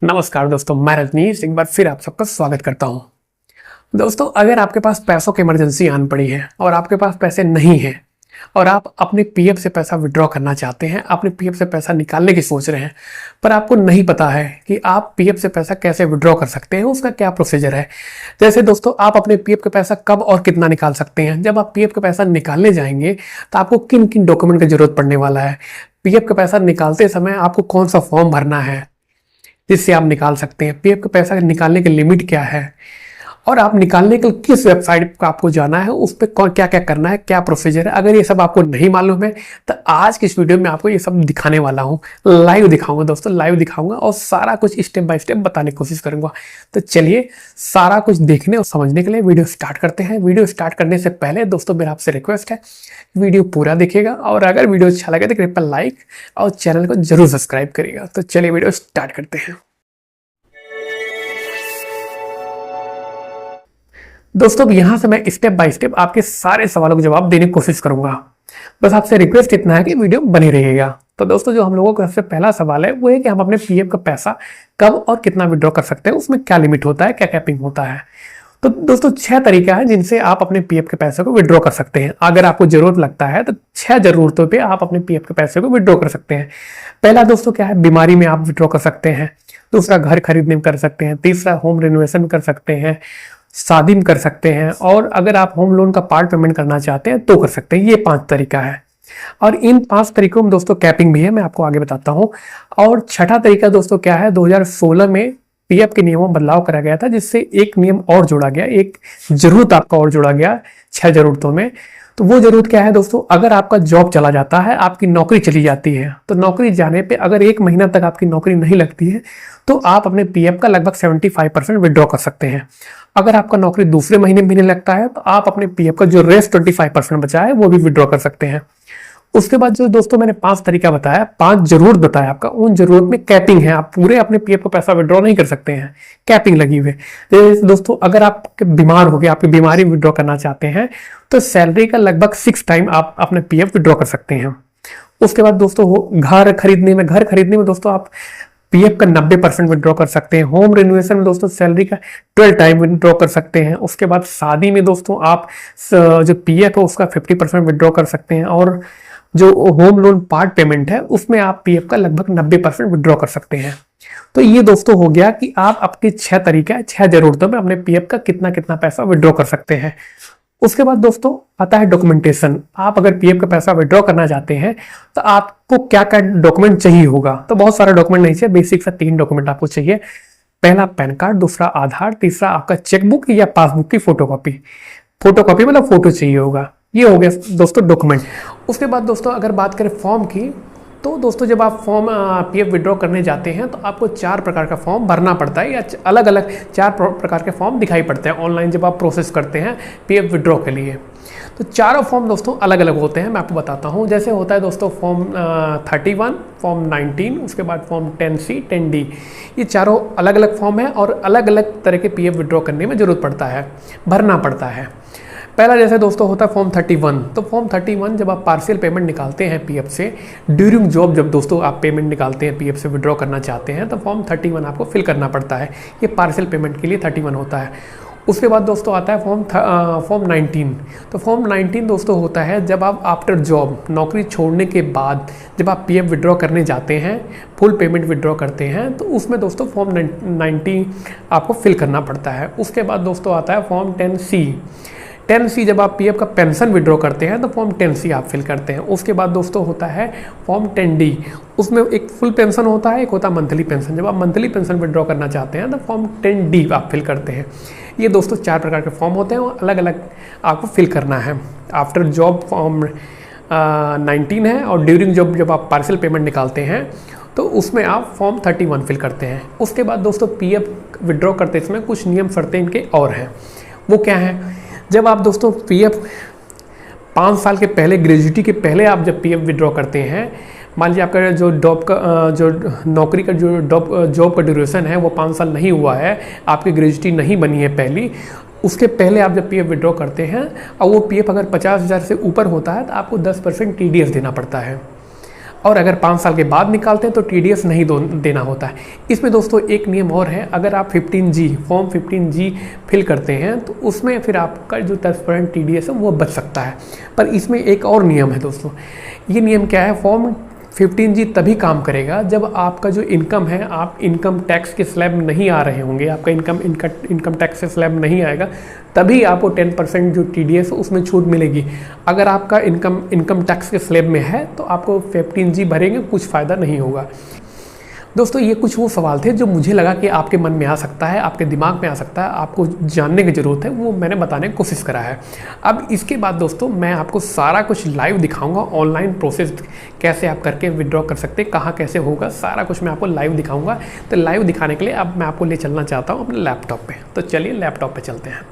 नमस्कार दोस्तों, मैं रजनीश एक बार फिर आप सबका स्वागत करता हूं। दोस्तों, अगर आपके पास पैसों की इमरजेंसी आन पड़ी है और आपके पास पैसे नहीं हैं और आप अपने पीएफ से पैसा विड्रॉ करना चाहते हैं, अपने पीएफ से पैसा निकालने की सोच रहे हैं, पर आपको नहीं पता है कि आप पीएफ से पैसा कैसे विड्रॉ कर सकते हैं, उसका क्या प्रोसीजर है। जैसे दोस्तों, आप अपने पीएफ का पैसा कब और कितना निकाल सकते हैं। जब आप पीएफ का पैसा निकालने जाएंगे तो आपको किन किन डॉक्यूमेंट की जरूरत पड़ने वाला है। पीएफ का पैसा निकालते समय आपको कौन सा फॉर्म भरना है जिससे आप निकाल सकते हैं। पीएफ का पैसा निकालने की लिमिट क्या है और आप निकालने के लिए किस वेबसाइट पर आपको जाना है, उस पर क्या क्या करना है, क्या प्रोसीजर है। अगर ये सब आपको नहीं मालूम है तो आज की इस वीडियो में आपको ये सब दिखाने वाला हूँ। लाइव दिखाऊंगा दोस्तों, लाइव दिखाऊंगा और सारा कुछ स्टेप बाय स्टेप बताने की कोशिश करूंगा। तो चलिए सारा कुछ देखने और समझने के लिए वीडियो स्टार्ट करते हैं। वीडियो स्टार्ट करने से पहले दोस्तों मेरा आपसे रिक्वेस्ट है, वीडियो पूरा देखिएगा और अगर वीडियो अच्छा लगे तो कृपया लाइक और चैनल को जरूर सब्सक्राइब करिएगा। तो चलिए वीडियो स्टार्ट करते हैं। दोस्तों, अब यहाँ से मैं स्टेप बाय स्टेप आपके सारे सवालों के जवाब देने की कोशिश करूंगा। बस आपसे रिक्वेस्ट इतना है कि वीडियो बनी रहिएगा। तो दोस्तों, जो हम लोगों का सबसे पहला सवाल है वो है कि हम अपने पीएफ का पैसा कब और कितना विड्रॉ कर सकते हैं, उसमें क्या लिमिट होता है, क्या कैपिंग होता है। तो दोस्तों 6 तरीका है जिनसे आप अपने पीएफ के पैसे को विड्रॉ कर सकते हैं। अगर आपको जरूरत लगता है तो 6 जरूरतों पे आप अपने पीएफ के पैसे को विड्रॉ कर सकते हैं। पहला दोस्तों क्या है, बीमारी में आप विड्रॉ कर सकते हैं। दूसरा, घर खरीदने में कर सकते हैं। तीसरा, होम रिनोवेशन में कर सकते हैं। शादी में कर सकते हैं। और अगर आप होम लोन का पार्ट पेमेंट करना चाहते हैं तो कर सकते हैं। ये 5 तरीका है और इन 5 तरीकों में दोस्तों कैपिंग भी है, मैं आपको आगे बताता हूँ। और छठा तरीका दोस्तों क्या है, 2016 में पीएफ के नियमों में बदलाव करा गया था जिससे एक नियम और जोड़ा गया, एक जरूरत आपका और जोड़ा गया 6 जरूरतों में। तो वो जरूरत क्या है दोस्तों, अगर आपका जॉब चला जाता है, आपकी नौकरी चली जाती है, तो नौकरी जाने पे अगर 1 महीना तक आपकी नौकरी नहीं लगती है तो आप अपने पीएफ का लगभग 75% विड्रॉ कर सकते हैं। अगर आपका नौकरी दूसरे महीने में नहीं लगता है तो आप अपने पीएफ का जो रेस्ट 25% बचा है वो भी विड्रॉ कर सकते हैं। उसके बाद जो दोस्तों मैंने 5 तरीका बताया, 5 जरूरत बताया आपका, उन जरूरत में कैपिंग है। आप पूरे अपने पीएफ का पैसा विड्रॉ नहीं कर सकते हैं, कैपिंग लगी हुई है। दोस्तों अगर आप बीमार हो गए, आपकी बीमारी विड्रॉ करना चाहते हैं तो सैलरी का लगभग 6 टाइम आप अपने पीएफ विड्रॉ कर सकते हैं। उसके बाद दोस्तों घर खरीदने में दोस्तों आप पीएफ का 90% विड्रॉ कर सकते हैं। होम रिनोवेशन में दोस्तों सैलरी का 12 टाइम विड्रॉ कर सकते हैं। उसके बाद शादी में दोस्तों आप जो पीएफ है उसका 50% विड्रॉ कर सकते हैं। और जो होम लोन पार्ट पेमेंट है उसमें आप पीएफ का लगभग 90% विड्रॉ कर सकते हैं। तो ये दोस्तों हो गया कि आप आपके 6 तरीका, 6 जरूरतों में अपने पीएफ का कितना कितना पैसा विड्रॉ कर सकते हैं। उसके बाद दोस्तों आता है डॉक्यूमेंटेशन। आप अगर पीएफ का पैसा विड्रॉ करना चाहते हैं तो आपको क्या क्या डॉक्यूमेंट चाहिए होगा। तो बहुत सारा डॉक्यूमेंट नहीं चाहिए, बेसिक सा 3 डॉक्यूमेंट आपको चाहिए। पहला पैन कार्ड, दूसरा आधार, तीसरा आपका चेकबुक या पासबुक की फोटोकॉपी मतलब फोटो चाहिए होगा। ये हो गया दोस्तों डॉक्यूमेंट। उसके बाद दोस्तों अगर बात करें फॉर्म की, तो दोस्तों जब आप फॉर्म पीएफ विड्रॉ करने जाते हैं तो आपको 4 प्रकार का फॉर्म भरना पड़ता है या अलग अलग 4 प्रकार के फॉर्म दिखाई पड़ते हैं ऑनलाइन जब आप प्रोसेस करते हैं पीएफ विड्रॉ के लिए। तो चारों फॉर्म दोस्तों अलग अलग होते हैं, मैं आपको बताता हूँ। जैसे होता है दोस्तों फॉर्म 31, फॉर्म 19, उसके बाद फॉर्म 10C, 10D। ये चारों अलग अलग फॉर्म है और अलग अलग तरह के पीएफ विड्रॉ करने में ज़रूरत पड़ता है, भरना पड़ता है। पहला जैसे दोस्तों होता है फॉर्म 31। तो फॉर्म 31 जब आप पार्शियल पेमेंट निकालते हैं पीएफ से ड्यूरिंग जॉब, जब दोस्तों आप पेमेंट निकालते हैं पीएफ से विड्रॉ करना चाहते हैं तो फॉर्म 31 आपको फिल करना पड़ता है। ये पार्शियल पेमेंट के लिए 31 होता है। उसके बाद दोस्तों आता है फॉर्म 19। तो फॉर्म 19 दोस्तों होता है जब आप आफ्टर जॉब, नौकरी छोड़ने के बाद जब आप पीएफ विड्रॉ करने जाते हैं, फुल पेमेंट विड्रॉ करते हैं, तो उसमें दोस्तों फॉर्म 90 आपको फिल करना पड़ता है। उसके बाद दोस्तों आता है फॉर्म 10C जब आप पीएफ का पेंशन विड्रॉ करते हैं तो फॉर्म 10C आप फिल करते हैं। उसके बाद दोस्तों होता है फॉर्म 10D। उसमें एक फुल पेंशन होता है, एक होता है मंथली पेंशन। जब आप मंथली पेंशन विड्रॉ करना चाहते हैं तो फॉर्म 10D आप फिल करते हैं। ये दोस्तों 4 प्रकार के फॉर्म होते हैं और अलग अलग आपको फिल करना है। आफ्टर जॉब फॉर्म 19 है और ड्यूरिंग जॉब जब आप पार्शियल पेमेंट निकालते हैं तो उसमें आप फॉर्म 31 फिल करते हैं। उसके बाद दोस्तों पीएफ विड्रॉ करते समय कुछ नियम शर्तें इनके और हैं। वो क्या है, जब आप दोस्तों पीएफ 5 साल के पहले, ग्रेजुएटी के पहले आप जब पीएफ विड्रॉ करते हैं, मान लीजिए आपका जो जो नौकरी का जो जॉब का ड्यूरेशन है वो 5 साल नहीं हुआ है, आपकी ग्रेजुएटी नहीं बनी है पहली, उसके पहले आप जब पीएफ विड्रॉ करते हैं और वो पीएफ अगर 50,000 से ऊपर होता है तो आपको 10% टीडीएस देना पड़ता है। और अगर 5 साल के बाद निकालते हैं तो TDS नहीं देना होता है। इसमें दोस्तों एक नियम और है, अगर आप 15G फॉर्म 15G फिल करते हैं तो उसमें फिर आपका जो 10% TDS है वो बच सकता है। पर इसमें एक और नियम है दोस्तों, ये नियम क्या है, फॉर्म 15G तभी काम करेगा जब आपका जो इनकम है, आप इनकम टैक्स के स्लैब में नहीं आ रहे होंगे, आपका इनकम टैक्स से स्लैब नहीं आएगा, तभी आपको 10% जो TDS उसमें छूट मिलेगी। अगर आपका इनकम टैक्स के स्लैब में है तो आपको 15G भरेंगे, कुछ फ़ायदा नहीं होगा। दोस्तों ये कुछ वो सवाल थे जो मुझे लगा कि आपके मन में आ सकता है, आपके दिमाग में आ सकता है, आपको जानने की ज़रूरत है, वो मैंने बताने की कोशिश करा है। अब इसके बाद दोस्तों मैं आपको सारा कुछ लाइव दिखाऊंगा, ऑनलाइन प्रोसेस कैसे आप करके विड्रॉ कर सकते हैं, कहाँ कैसे होगा, सारा कुछ मैं आपको लाइव दिखाऊंगा। तो लाइव दिखाने के लिए अब मैं आपको ले चलना चाहता हूँ अपने लैपटॉप पर। तो चलिए लैपटॉप पर चलते हैं।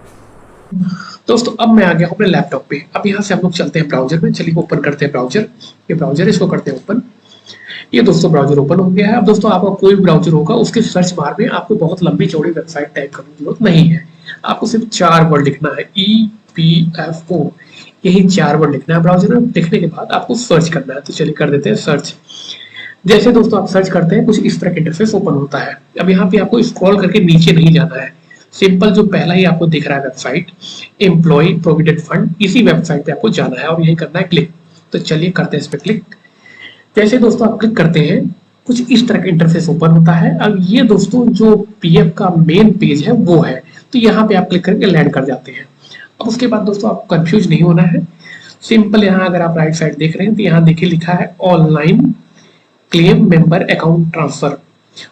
दोस्तों अब मैं आ गया हूँ अपने लैपटॉप पे। अब यहाँ से हम लोग चलते हैं ब्राउजर में। चलिए ओपन करते हैं ब्राउजर। ये ब्राउजर, इसको करते हैं ओपन। ये दोस्तों ब्राउजर ओपन हो गया है। अब दोस्तों आपका कोई भी ब्राउजर होगा उसके सर्च बार में आपको बहुत लंबी चौड़ी वेबसाइट टाइप करने की जरूरत नहीं है। आपको सिर्फ 4 वर्ड लिखना है, EPFO, यही 4 वर्ड लिखना है ब्राउजर में। लिखने के बाद आपको सर्च करना है। तो चलिए कर देते हैं सर्च। जैसे दोस्तों आप सर्च करते हैं कुछ इस तरह का इंटरफेस ओपन होता है। अब यहाँ पे आपको स्क्रॉल करके नीचे नहीं जाना है, सिंपल जो पहला ही आपको दिख रहा है वेबसाइट, एम्प्लॉय प्रोविडेंट फंड, इसी वेबसाइट पे आपको जाना है और यही करना है क्लिक। तो चलिए करते हैं इस पे क्लिक। जैसे दोस्तों आप क्लिक करते हैं कुछ इस तरह का इंटरफेस ओपन होता है। अब ये दोस्तों जो पीएफ का मेन पेज है वो है, तो यहाँ पे आप क्लिक करके लैंड कर जाते हैं। अब उसके बाद दोस्तों आपको कंफ्यूज नहीं होना है, सिंपल यहाँ अगर आप राइट साइड देख रहे हैं तो यहाँ देखिए लिखा है online claim member account transfer.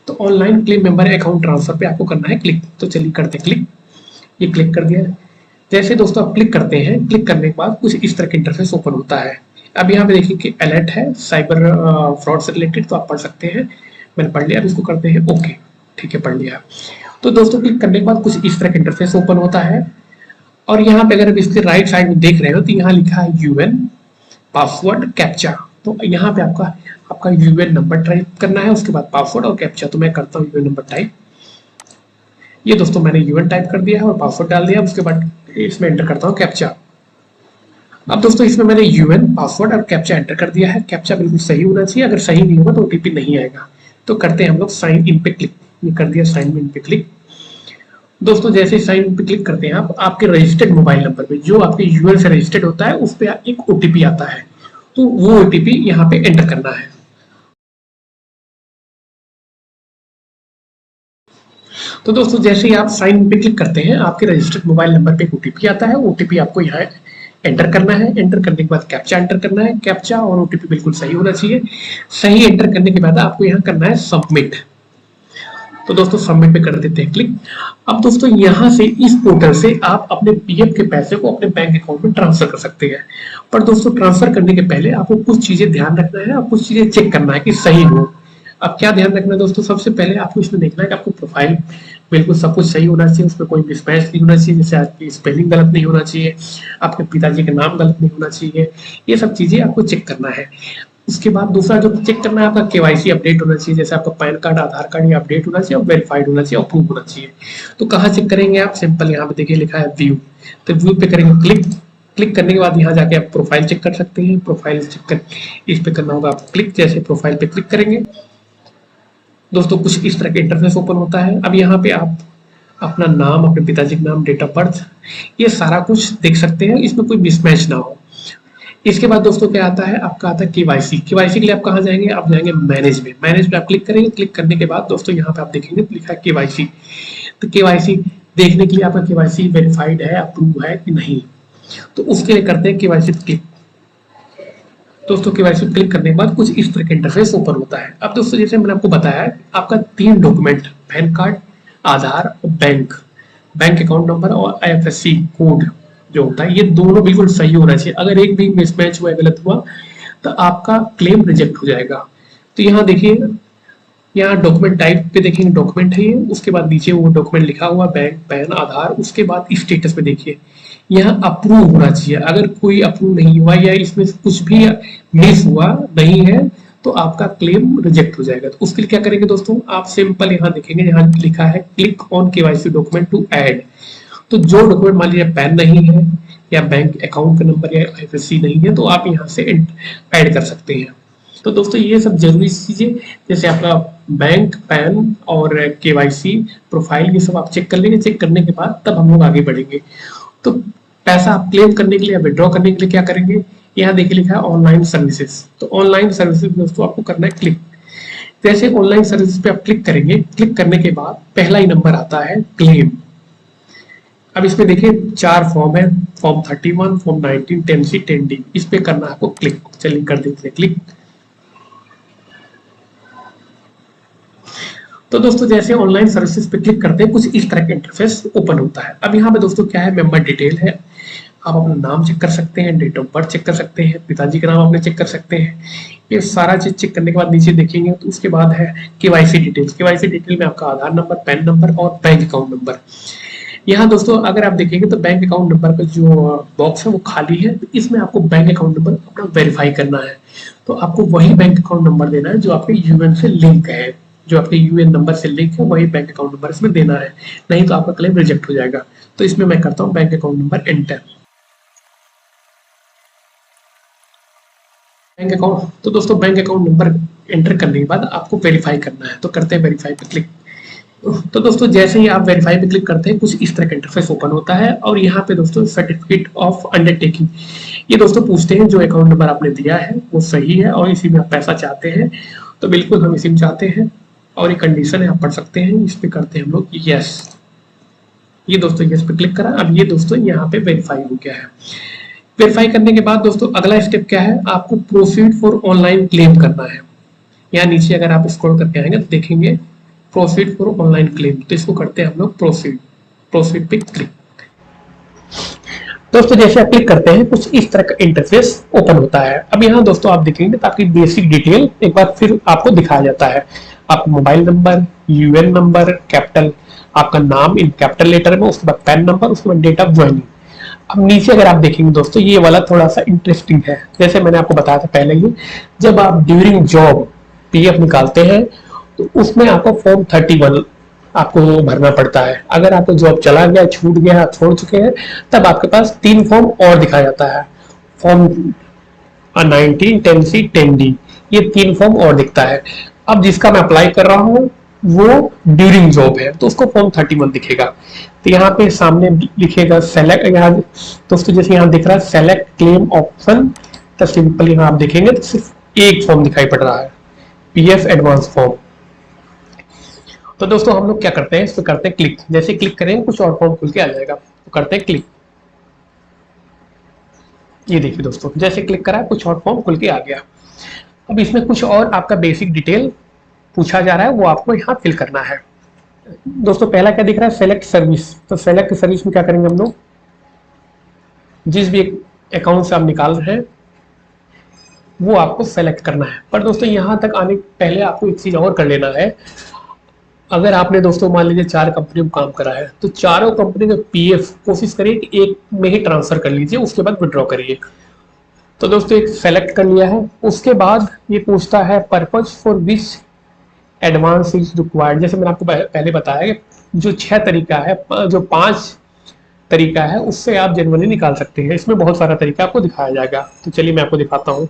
तो online claim member account transfer पे आपको करना है क्लिक। तो चलिए करते हैं क्लिक। ये क्लिक कर दिया। जैसे दोस्तों आप क्लिक करते हैं, क्लिक करने के बाद कुछ इस तरह का इंटरफेस ओपन होता है। अब यहाँ पे देखिए कि अलर्ट है साइबर फ्रॉड से रिलेटेड, तो आप पढ़ सकते हैं। मैंने पढ़ लिया। अब इसको करते हैं ओके। ठीक है, पढ़ लिया। तो दोस्तों क्लिक करने के बाद कुछ इस तरह का इंटरफेस ओपन होता है और यहाँ पे अगर आप इसके राइट साइड में देख रहे हो तो यहाँ लिखा है यूएन पासवर्ड कैप्चा। तो यहाँ पे आपका यूएन नंबर टाइप करना है, उसके बाद पासवर्ड और कैप्चा। तो मैं करता हूँ यूएन नंबर टाइप। ये दोस्तों मैंने यूएन टाइप कर दिया है और पासवर्ड डाल दिया। उसके बाद इसमें एंटर करता हूँ कैप्चा। अब दोस्तों इसमें मैंने यूएन पासवर्ड और कैप्चा एंटर कर दिया है। कैप्चा बिल्कुल सही होना चाहिए, अगर सही नहीं होगा तो ओटीपी नहीं आएगा। तो करते हैं हम लोग साइन इन पे क्लिक। ये कर दिया साइन इन पे क्लिक। दोस्तों जैसे साइन इन पे क्लिक करते हैं आप, आपके रजिस्टर्ड मोबाइल नंबर पे जो आपके यूएन से रजिस्टर्ड होता है उस पर एक ओटीपी आता है, तो वो ओटीपी यहाँ पे एंटर करना है। तो दोस्तों जैसे ही आप साइन इन पे क्लिक करते हैं आपके रजिस्टर्ड मोबाइल नंबर पे ओटीपी आता है। ओटीपी आपको यहाँ एंटर करना है। एंटर करने के बाद कैप्चा एंटर करना है। कैप्चा और ओटीपी बिल्कुल सही होना चाहिए। सही एंटर करने के बाद आपको यहाँ करना है सबमिट। तो दोस्तों सबमिट पे कर देते हैं क्लिक। अब दोस्तों यहाँ से इस पोर्टल से आप अपने पीएफ के पैसे को अपने बैंक अकाउंट में ट्रांसफर कर सकते हैं। पर दोस्तों ट्रांसफर करने के पहले आपको कुछ चीजें ध्यान रखना है और कुछ चीजें चेक करना है कि सही हो। अब क्या ध्यान रखना है दोस्तों, सबसे पहले आपको इसमें देखना है कि आपको प्रोफाइल बिल्कुल सब कुछ सही होना चाहिए, उसमें कोई मिसमैच नहीं होना चाहिए, जैसे आपकी स्पेलिंग गलत नहीं होना चाहिए, आपके पिताजी का नाम गलत नहीं होना चाहिए। ये सब चीजें आपको चेक करना है। उसके बाद दूसरा जो चेक करना है आपका केवाईसी अपडेट होना चाहिए, जैसे आपका पैन कार्ड आधार कार्ड ये अपडेट होना चाहिए और वेरीफाइड होना चाहिए, अप्रूव होना चाहिए। तो कहाँ चेक करेंगे आप, सिंपल यहाँ पे देखिए लिखा है व्यू। तो व्यू पे करेंगे क्लिक। क्लिक करने के बाद यहाँ जाके आप प्रोफाइल चेक कर सकते हैं। प्रोफाइल चेक कर इस पे करना होगा आप क्लिक। जैसे प्रोफाइल पे क्लिक करेंगे दोस्तों कुछ इस तरह का इंटरफेस ओपन होता है। अब यहाँ पे आप अपना नाम, अपने पिताजी का नाम, डेट ऑफ बर्थ, ये सारा कुछ देख सकते हैं, इसमें कोई मिसमैच ना हो। इसके बाद दोस्तों क्या आता है, आपका आता है केवाईसी। केवाईसी के लिए आप कहाँ जाएंगे, आप जाएंगे मैनेज में। मैनेज पे आप क्लिक करेंगे। क्लिक करने के बाद दोस्तों यहाँ पे आप देखेंगे लिखा है केवाईसी। तो केवाईसी देखने के लिए आपका केवाईसी वेरीफाइड है, अप्रूव है कि नहीं, तो उसके लिए करते हैं केवाईसी क्लिक। दोस्तों केवाईसी क्लिक करने के बाद कुछ इस तरह का इंटरफेस ओपन होता है। अब दोस्तों जैसे मैंने आपको बताया आपका 3 डॉक्यूमेंट, पैन कार्ड, आधार और बैंक अकाउंट नंबर और IFSC कोड जो होता है, ये दोनों बिल्कुल सही होना चाहिए। अगर एक भी मिसमैच हुआ, गलत हुआ, तो आपका क्लेम रिजेक्ट हो जाएगा। तो यहाँ देखिए, यहाँ डॉक्यूमेंट टाइप पे देखेंगे डॉक्यूमेंट है ये, उसके बाद नीचे वो डॉक्यूमेंट लिखा हुआ बैंक, पैन, आधार, उसके बाद स्टेटस पे देखिए यहाँ अप्रूव होना चाहिए। अगर कोई अप्रूव नहीं हुआ या इसमें कुछ भी मिस हुआ नहीं है तो आपका क्लेम रिजेक्ट हो जाएगा। तो उसके लिए क्या करेंगे दोस्तों, आप सिंपल यहाँ देखेंगे, यहाँ लिखा है click on KYC document to add. तो जो डॉक्यूमेंट मान लीजिए पैन नहीं है या बैंक अकाउंट का नंबर या IFSC नहीं है, तो आप यहाँ से ऐड कर सकते हैं। तो दोस्तों ये सब जरूरी चीजें जैसे आपका बैंक, पैन और केवाईसी, प्रोफाइल, ये सब आप चेक कर लेंगे। चेक करने के बाद तब हम लोग आगे बढ़ेंगे। तो पैसा आप क्लेम करने के लिए या विड्रॉ करने के लिए क्या करेंगे, यहाँ देखिए लिखा है ऑनलाइन सर्विसेज। तो ऑनलाइन सर्विसेज दोस्तों आपको करना है क्लिक। जैसे ऑनलाइन सर्विसेज पे आप क्लिक करेंगे, क्लिक करने के बाद पहला ही नंबर आता है क्लेम। अब इसमें देखिए 4 फॉर्म है, फॉर्म 31, फॉर्म 19, 10C, 10D। इस पे करना है आपको क्लिक। चलिए कर देते हैं क्लिक। तो दोस्तों जैसे ऑनलाइन सर्विसेज पे क्लिक करते हैं कुछ इस तरह का इंटरफेस ओपन होता है। अब यहाँ पे दोस्तों क्या है, मेंबर डिटेल है। आप अपना नाम चेक कर सकते हैं, डेट ऑफ बर्थ चेक कर सकते हैं, पिताजी का नाम अपने चेक कर सकते हैं। ये सारा चीज चेक करने के बाद नीचे देखेंगे तो उसके बाद है केवाईसी डिटेल्स। केवाईसी डिटेल में आपका आधार नंबर, पैन नंबर और बैंक अकाउंट नंबर। यहाँ दोस्तों अगर आप देखेंगे तो बैंक अकाउंट नंबर का जो बॉक्स है वो खाली है। तो इसमें आपको बैंक अकाउंट नंबर अपना वेरीफाई करना है। तो आपको वही बैंक अकाउंट नंबर देना है जो आपके यूएन से लिंक है, जो आपके यूएन नंबर से लिंक है, वही बैंक अकाउंट नंबर इसमें देना है, नहीं तो आपका क्लेम रिजेक्ट हो जाएगा। तो इसमें मैं करता हूँ bank account number enter. Bank account, तो दोस्तों बैंक अकाउंट नंबर एंटर करने के बाद आपको वेरीफाई करना है। तो करते हैं वेरीफाई पे क्लिक। तो दोस्तों जैसे ही आप वेरीफाई पे क्लिक करते हैं कुछ इस तरह का इंटरफेस ओपन होता है। और यहाँ पे दोस्तों सर्टिफिकेट ऑफ अंडरटेकिंग, ये दोस्तों पूछते हैं जो अकाउंट नंबर आपने दिया है वो सही है और इसी में आप पैसा चाहते हैं। तो बिल्कुल हम इसी में चाहते हैं और ये कंडीशन है, आप पढ़ सकते हैं। इस पे करते हैं हम लोग यस। ये दोस्तों यस पे क्लिक करा। अब ये दोस्तों यहाँ पे वेरीफाई हो गया है। वेरीफाई करने के बाद दोस्तों अगला स्टेप क्या है, आपको प्रोसीड फॉर ऑनलाइन क्लेम करना है। यहाँ नीचे अगर आप स्क्रॉल करके आएंगे तो देखेंगे प्रोसीड फॉर ऑनलाइन क्लेम। तो इसको करते हैं हम लोग प्रोसीड। प्रोसीड पे क्लिक। दोस्तों जैसे आप क्लिक करते हैं कुछ इस तरह का इंटरफेस ओपन होता है। अब यहाँ दोस्तों आप देखेंगे तो आपकी बेसिक डिटेल एक बार फिर आपको दिखाया जाता है। आपका mobile number, UN number, capital, आपका नाम इन कैपिटल लेटर में, उसके बाद पैन नंबर, उसके बाद डेट ऑफ ज्वाइनिंग। अब नीचे अगर आप देखेंगे दोस्तों ये वाला थोड़ा सा इंटरेस्टिंग है। जैसे मैंने आपको बताया था पहले ही, जब आप ड्यूरिंग जॉब पीएफ निकालते हैं तो उसमें आपको फॉर्म 31 आपको भरना पड़ता है। अगर आपको जॉब चला गया, छूट गया, छोड़ चुके हैं, तब आपके पास 3 फॉर्म और दिखाया जाता है। फॉर्म 19, 10C, 10D, ये 3 फॉर्म और दिखता है। अब जिसका मैं अप्लाई कर रहा हूँ वो ड्यूरिंग जॉब है तो उसको फॉर्म 31 दिखेगा। तो यहाँ पे सामने लिखेगा सेलेक्ट। यहाँ दोस्तों जैसे यहाँ दिख रहा है सेलेक्ट क्लेम ऑप्शन, तो सिंपल यहाँ आप देखेंगे तो सिर्फ एक फॉर्म दिखाई पड़ रहा है, पीएफ एडवांस फॉर्म। तो दोस्तों हम लोग क्या करते हैं, इस पर करते हैं क्लिक। जैसे क्लिक करेंगे कुछ और फॉर्म खुल के आ जाएगा। तो करते हैं क्लिक। ये देखिए दोस्तों जैसे क्लिक करा कुछ और फॉर्म खुल के आ गया। अब इसमें कुछ और आपका बेसिक डिटेल पूछा जा रहा है, वो आपको यहाँ फिल करना है। दोस्तों पहला क्या दिख रहा है, सेलेक्ट सर्विस। तो सेलेक्ट सर्विस में क्या करेंगे हम लोग, जिस भी अकाउंट से आप निकाल रहे हैं वो आपको सेलेक्ट करना है। पर दोस्तों यहाँ तक आने पहले आपको एक चीज और कर लेना है। अगर आपने दोस्तों मान लीजिए 4 कंपनी में काम करा है तो चारों कंपनी का पीएफ कोशिश करिए कि एक में ही ट्रांसफर कर लीजिए, उसके बाद विड्रॉ करिए। तो दोस्तों एक सेलेक्ट कर लिया है। उसके बाद ये पूछता है purpose for which advance is required. जैसे मैंने आपको पहले बताया कि जो 6 तरीका है, जो 5 तरीका है उससे आप जनरली निकाल सकते हैं। इसमें बहुत सारा तरीका आपको दिखाया जाएगा। तो चलिए मैं आपको दिखाता हूँ।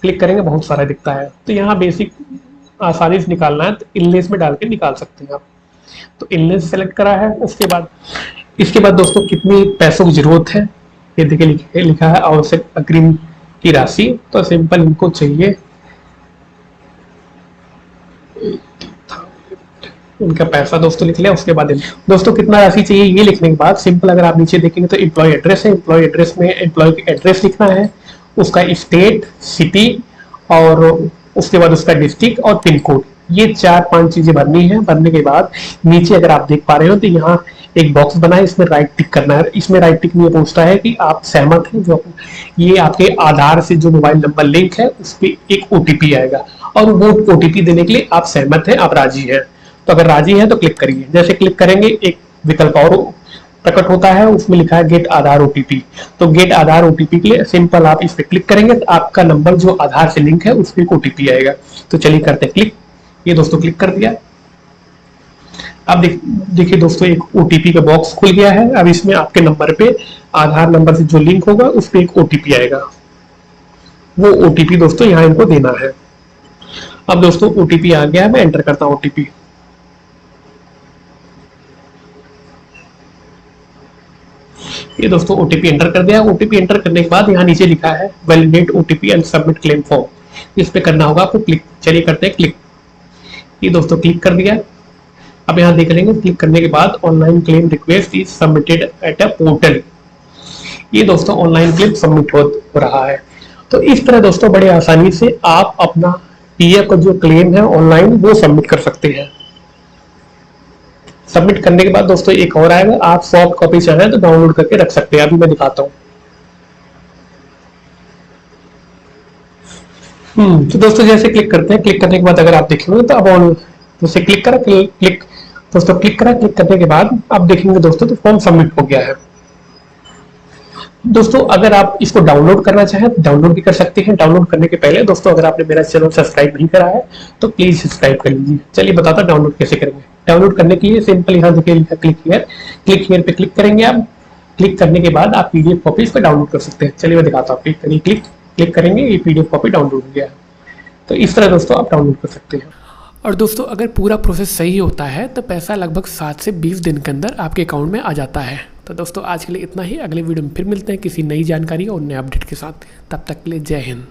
क्लिक करेंगे बहुत सारा दिखता है। तो यहाँ बेसिक आसानी से निकालना है तो इलनेस में डाल के निकाल सकते हैं आप। तो इलनेस सेलेक्ट करा है। उसके बाद इसके बाद दोस्तों कितनी पैसों की जरूरत है, ये देखिए लिखा है आवश्यक अग्रिम की राशि। तो सिंपल इनको चाहिए इनका पैसा दोस्तों लिख लिया। उसके बाद दोस्तों कितना राशि चाहिए ये लिखने के बाद सिंपल अगर आप नीचे देखेंगे तो एम्प्लॉय एड्रेस है। एम्प्लॉय एड्रेस में एम्प्लॉय की एड्रेस लिखना है, उसका स्टेट, सिटी और उसके बाद उसका डिस्ट्रिक्ट और पिन कोड। ये 4-5 चीजें भरनी है। भरने के बाद नीचे अगर आप देख पा रहे हो तो यहाँ एक बॉक्स बना है, इसमें राइट टिक करना है। इसमें राइट टिक में पूछता है कि आप सहमत हैं, जो ये आपके आधार से जो मोबाइल नंबर लिंक है उस पर एक ओटीपी आएगा और वो ओटीपी देने के लिए आप सहमत हैं, आप राजी हैं। तो अगर राजी हैं तो क्लिक करिए। जैसे क्लिक करेंगे एक विकल्प और प्रकट होता है, उसमें लिखा है गेट आधार ओटीपी। तो गेट आधार ओटीपी के लिए सिंपल आप इस पे क्लिक करेंगे तो आपका नंबर जो आधार से लिंक है उस पर ओटीपी आएगा। तो चलिए करते हैं क्लिक। ये दोस्तों क्लिक कर दिया। अब देखिए दोस्तों एक ओटीपी का बॉक्स खुल गया है। अब इसमें आपके नंबर पे आधार नंबर से जो लिंक होगा उस पर एक ओटीपी आएगा। वो ओटीपी दोस्तों यहाँ इनको देना है। अब दोस्तों OTP आ गया है, मैं एंटर करता हूँ OTP। ये दोस्तों OTP एंटर कर दिया। OTP एंटर करने के बाद यहाँ नीचे लिखा है validate OTP and submit claim form, इस पे करना होगा आपको क्लिक। चलिए करते हैं क्लिक। ये दोस्तों क्लिक कर दिया। अब यहाँ देख लेंगे, क्लिक करने के बाद online claim request is submitted at a portal. ये दोस्तों ऑनलाइन क्लेम सबमिट हो रहा है। तो इस तरह दोस्तों बड़े आसानी से आप अपना PF का जो क्लेम है ऑनलाइन वो सबमिट कर सकते हैं। सबमिट करने के बाद दोस्तों एक और आएगा, आप सॉफ्ट कॉपी चाहें तो डाउनलोड करके रख सकते हैं। अभी मैं दिखाता हूँ। तो दोस्तों जैसे क्लिक करते हैं, क्लिक करने के बाद अगर आप देखेंगे तो अब जैसे क्लिक करा, क्लिक दोस्तों क्लिक करा, क्लिक करने के बाद आप देखेंगे दोस्तों तो फॉर्म सबमिट हो गया है। दोस्तों अगर आप इसको डाउनलोड करना चाहें तो डाउनलोड भी कर सकते हैं। डाउनलोड करने के पहले दोस्तों अगर आपने मेरा चैनल सब्सक्राइब नहीं करा है तो प्लीज सब्सक्राइब कर लीजिए। चलिए बताता डाउनलोड कैसे करेंगे। डाउनलोड करने के लिए सिंपल यहाँ देखिए लिखा क्लिक हियर पे क्लिक करेंगे आप। क्लिक करने के बाद आप PDF कॉपी इस पर डाउनलोड कर सकते हैं। चलिए मैं दिखाता हूँ। क्लिक करिए, क्लिक करेंगे, ये PDF कॉपी डाउनलोड हो गया है। तो इस तरह दोस्तों आप डाउनलोड कर सकते हैं। और दोस्तों अगर पूरा प्रोसेस सही होता है तो पैसा लगभग 7 से 20 दिन के अंदर आपके अकाउंट में आ जाता है। तो दोस्तों आज के लिए इतना ही। अगले वीडियो में फिर मिलते हैं किसी नई जानकारी और नए अपडेट के साथ। तब तक के लिए जय हिंद।